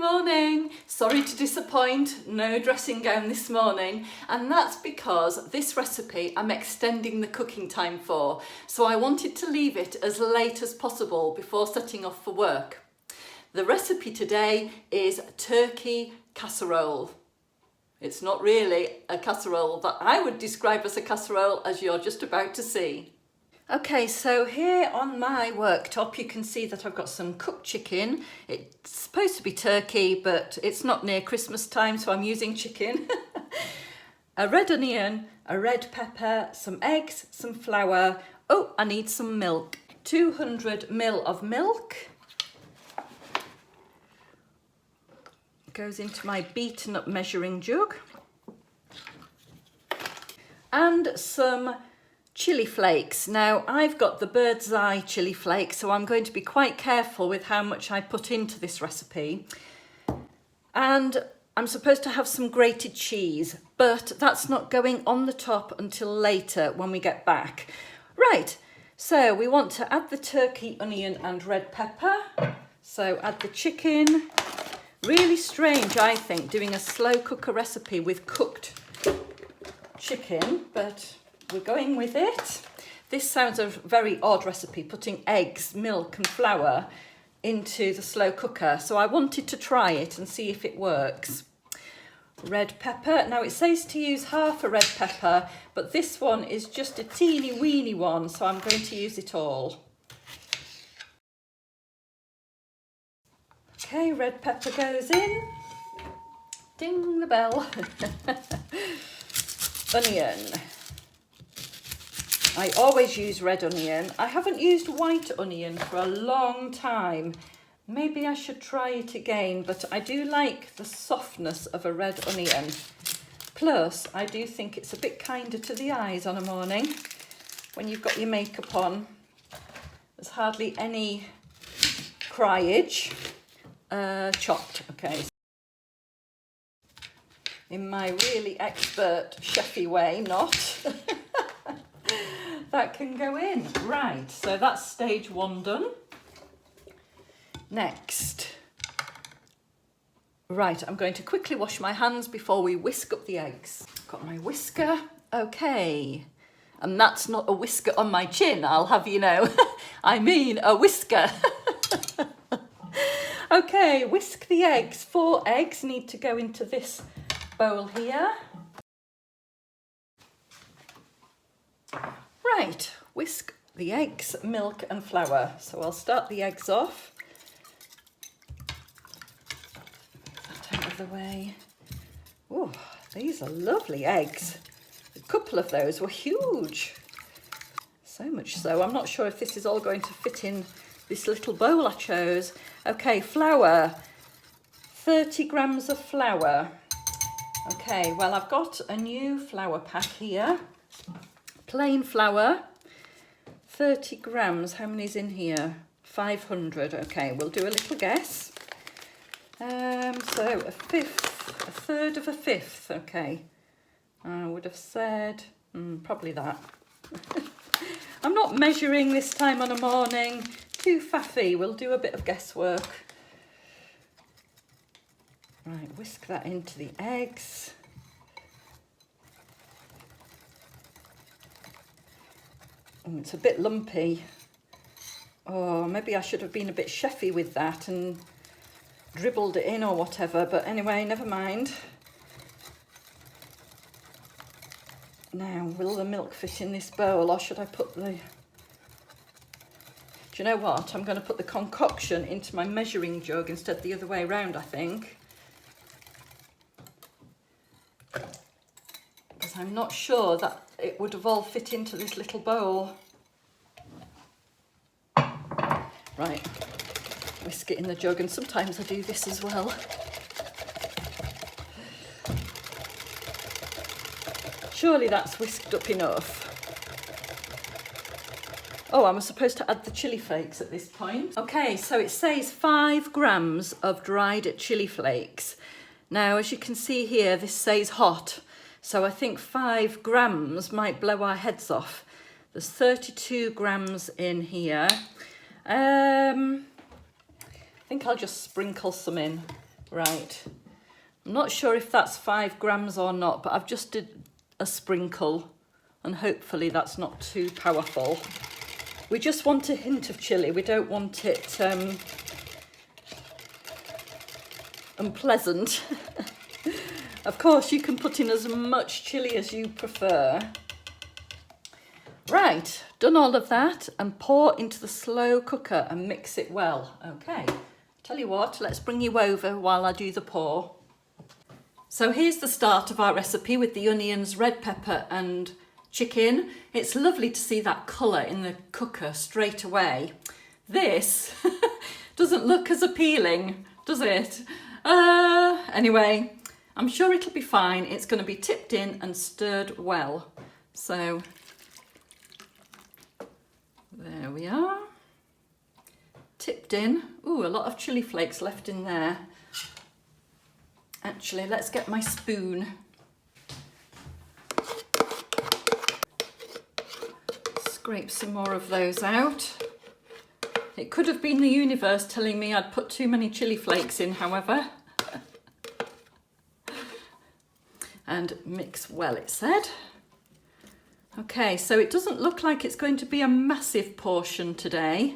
morning. Sorry to disappoint, no dressing gown this morning, and that's because this recipe I'm extending the cooking time for, so I wanted to leave it as late as possible before setting off for work. The recipe today is turkey casserole. It's not really a casserole that I would describe as a casserole, as you're just about to see. Okay, so here on my worktop you can see that I've got some cooked chicken. It's supposed to be turkey, but it's not near Christmas time, so I'm using chicken. A red onion, a red pepper, some eggs, some flour. Oh, I need some milk. 200 ml of milk. Goes into my beaten up measuring jug. And some chili flakes. Now I've got the bird's eye chili flakes, so I'm going to be quite careful with how much I put into this recipe. And I'm supposed to have some grated cheese, but that's not going on the top until later when we get back. Right, so we want to add the turkey, onion and red pepper. So add the chicken. Really strange, I think, doing a slow cooker recipe with cooked chicken, but we're going with it. This sounds a very odd recipe, putting eggs, milk and flour into the slow cooker. So I wanted to try it and see if it works. Red pepper. Now it says to use half a red pepper, but this one is just a teeny weeny one, so I'm going to use it all. Okay, red pepper goes in. Ding the bell. Onion. I always use red onion. I haven't used white onion for a long time. Maybe I should try it again, but I do like the softness of a red onion. Plus, I do think it's a bit kinder to the eyes on a morning when you've got your makeup on. There's hardly any cryage. Chopped, okay. In my really expert chefy way, not. That can go in. Right, so that's stage one done. Next. Right, I'm going to quickly wash my hands before we whisk up the eggs. Got my whisker. Okay. And that's not a whisker on my chin, I'll have you know. I mean a whisker. Okay, whisk the eggs. 4 eggs need to go into this bowl here. Right, whisk the eggs, milk and flour. So I'll start the eggs off. Get that out of the way. Oh, these are lovely eggs. A couple of those were huge. So much so, I'm not sure if this is all going to fit in this little bowl I chose. Okay, flour. 30 grams of flour. Okay, well I've got a new flour pack here. Plain flour, 30 grams. How many's in here? 500. Okay, we'll do a little guess. So a third of a fifth. Okay, I would have said probably that. I'm not measuring this time on a morning. Too faffy. We'll do a bit of guesswork. Right, whisk that into the eggs. Oh, it's a bit lumpy. Oh, maybe I should have been a bit chefy with that and dribbled it in or whatever, but anyway, never mind. Now, will the milk fit in this bowl, or should I put the... Do you know what? I'm going to put the concoction into my measuring jug instead of the other way around, I think. Because I'm not sure that it would have all fit into this little bowl. Right, whisk it in the jug, and sometimes I do this as well. Surely that's whisked up enough. Oh, I was supposed to add the chili flakes at this point. Okay, so it says 5 grams of dried chili flakes. Now, as you can see here, this says hot. So I think 5 grams might blow our heads off. There's 32 grams in here. I think I'll just sprinkle some in. Right, I'm not sure if that's 5 grams or not, but I've just did a sprinkle and hopefully that's not too powerful. We just want a hint of chilli. We don't want it unpleasant. Of course, you can put in as much chilli as you prefer. Right, done all of that and pour into the slow cooker and mix it well. Okay, tell you what, let's bring you over while I do the pour. So here's the start of our recipe with the onions, red pepper and chicken. It's lovely to see that colour in the cooker straight away. This doesn't look as appealing, does it? Anyway, I'm sure it'll be fine. It's going to be tipped in and stirred well. So there we are. Tipped in. Ooh, a lot of chilli flakes left in there. Actually, let's get my spoon. Scrape some more of those out. It could have been the universe telling me I'd put too many chilli flakes in, however. And mix well, it said. Okay, so it doesn't look like it's going to be a massive portion today.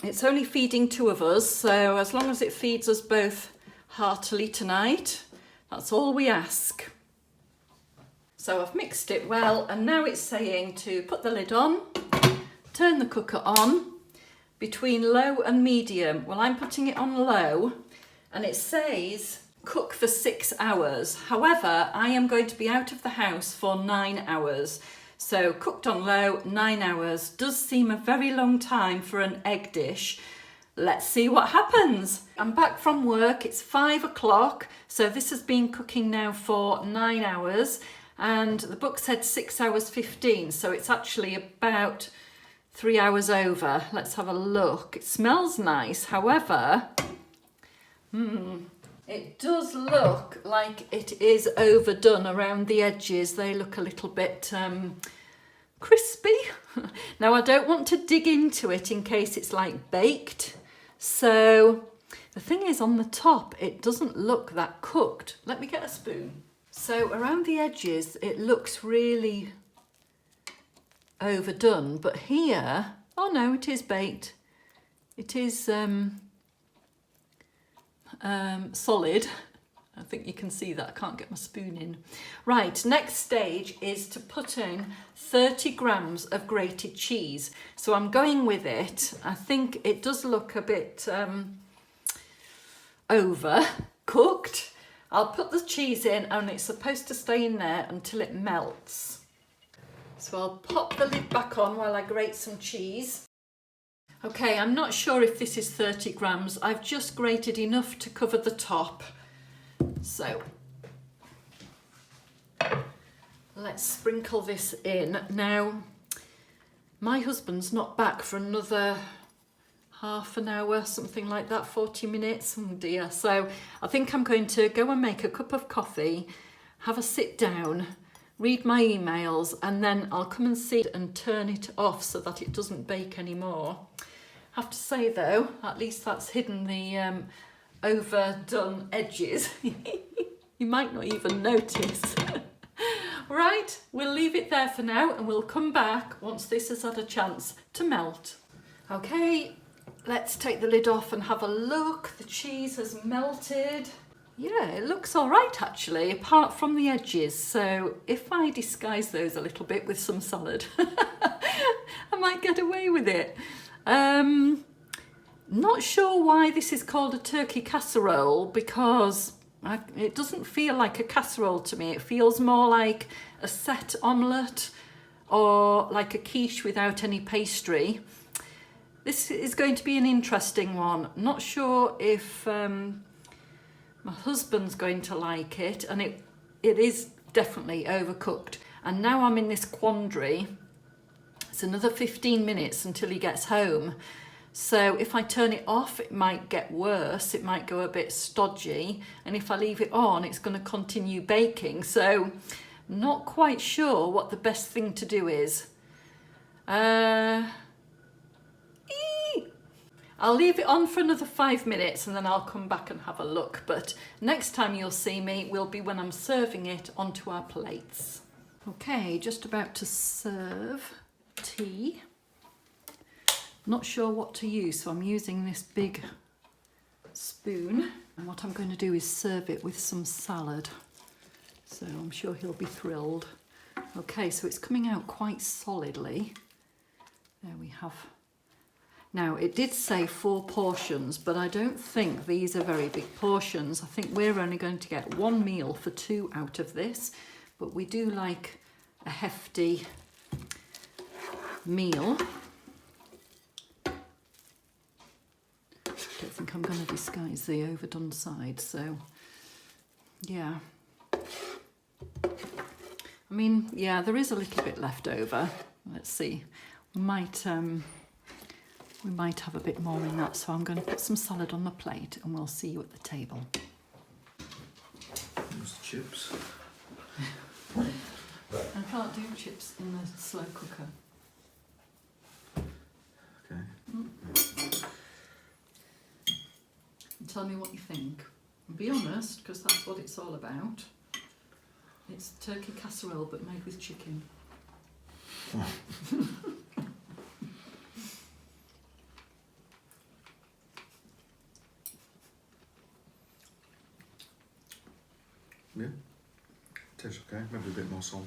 It's only feeding 2 of us, so as long as it feeds us both heartily tonight, that's all we ask. So I've mixed it well, and now it's saying to put the lid on, turn the cooker on between low and medium. Well, I'm putting it on low, and it says cook for 6 hours. However, I am going to be out of the house for 9 hours. So cooked on low, 9 hours. Does seem a very long time for an egg dish. Let's see what happens. I'm back from work, it's 5 o'clock. So this has been cooking now for 9 hours. And the book said 6 hours 15. So it's actually about 3 hours over. Let's have a look. It smells nice. However, it does look like it is overdone around the edges. They look a little bit crispy. Now, I don't want to dig into it in case it's like baked. So the thing is, on the top, it doesn't look that cooked. Let me get a spoon. So around the edges, it looks really overdone. But here, oh no, it is baked. It is solid. I think you can see that. I can't get my spoon in. Right, next stage is to put in 30 grams of grated cheese. So I'm going with it. I think it does look a bit overcooked. I'll put the cheese in and it's supposed to stay in there until it melts. So I'll pop the lid back on while I grate some cheese. Okay, I'm not sure if this is 30 grams. I've just grated enough to cover the top. So let's sprinkle this in. Now, my husband's not back for another half an hour, something like that, 40 minutes. Oh dear. So I think I'm going to go and make a cup of coffee, have a sit down, read my emails, and then I'll come and see it and turn it off so that it doesn't bake anymore. I have to say though, at least that's hidden the overdone edges. You might not even notice. Right, we'll leave it there for now and we'll come back once this has had a chance to melt. Okay, let's take the lid off and have a look. The cheese has melted. Yeah, it looks all right actually, apart from the edges. So if I disguise those a little bit with some salad, I might get away with it. Not sure why this is called a turkey casserole, because it doesn't feel like a casserole to me. It feels more like a set omelette or like a quiche without any pastry. This is going to be an interesting one. Not sure if my husband's going to like it, and it is definitely overcooked. And now I'm in this quandary. It's another 15 minutes until he gets home. So if I turn it off, it might get worse. It might go a bit stodgy. And if I leave it on, it's going to continue baking. So not quite sure what the best thing to do is. I'll leave it on for another 5 minutes and then I'll come back and have a look. But next time you'll see me will be when I'm serving it onto our plates. Okay, just about to serve tea. Not sure what to use, so I'm using this big spoon. And what I'm going to do is serve it with some salad. So I'm sure he'll be thrilled. Okay, so it's coming out quite solidly. There we have. Now, it did say 4 portions, but I don't think these are very big portions. I think we're only going to get 1 meal for 2 out of this, but we do like a hefty meal. Don't think I'm going to disguise the overdone side, so yeah. I mean, yeah, there is a little bit left over. Let's see. We might have a bit more in that, so I'm going to put some salad on the plate and we'll see you at the table. There's the chips. I can't do chips in the slow cooker. Okay. Tell me what you think. And be honest, because that's what it's all about. It's turkey casserole but made with chicken. Yeah, tastes okay. Maybe a bit more salt.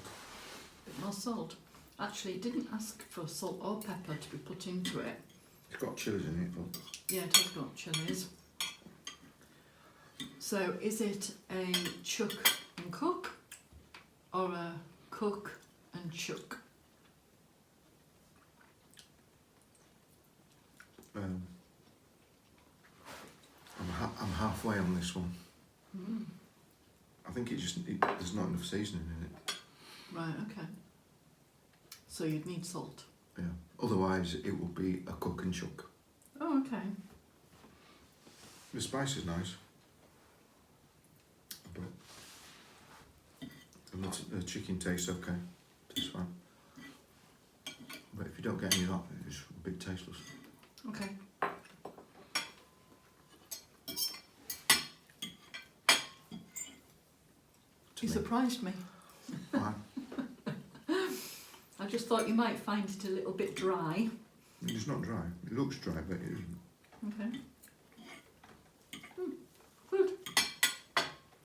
A bit more salt. Actually, it didn't ask for salt or pepper to be put into it. It's got chilies in it, but Yeah, it has got chilies. So, is it a chuck and cook or a cook and chuck? I'm halfway on this one. Mm. I think there's not enough seasoning in it. Right, okay. So you'd need salt. Yeah. Otherwise, it will be a cook and chuck. Oh, okay. The spice is nice. But the chicken tastes okay. Tastes fine. But if you don't get any of that, it's a bit tasteless. Okay. You surprised me. Why? I just thought you might find it a little bit dry. It's not dry. It looks dry, but it isn't. Okay.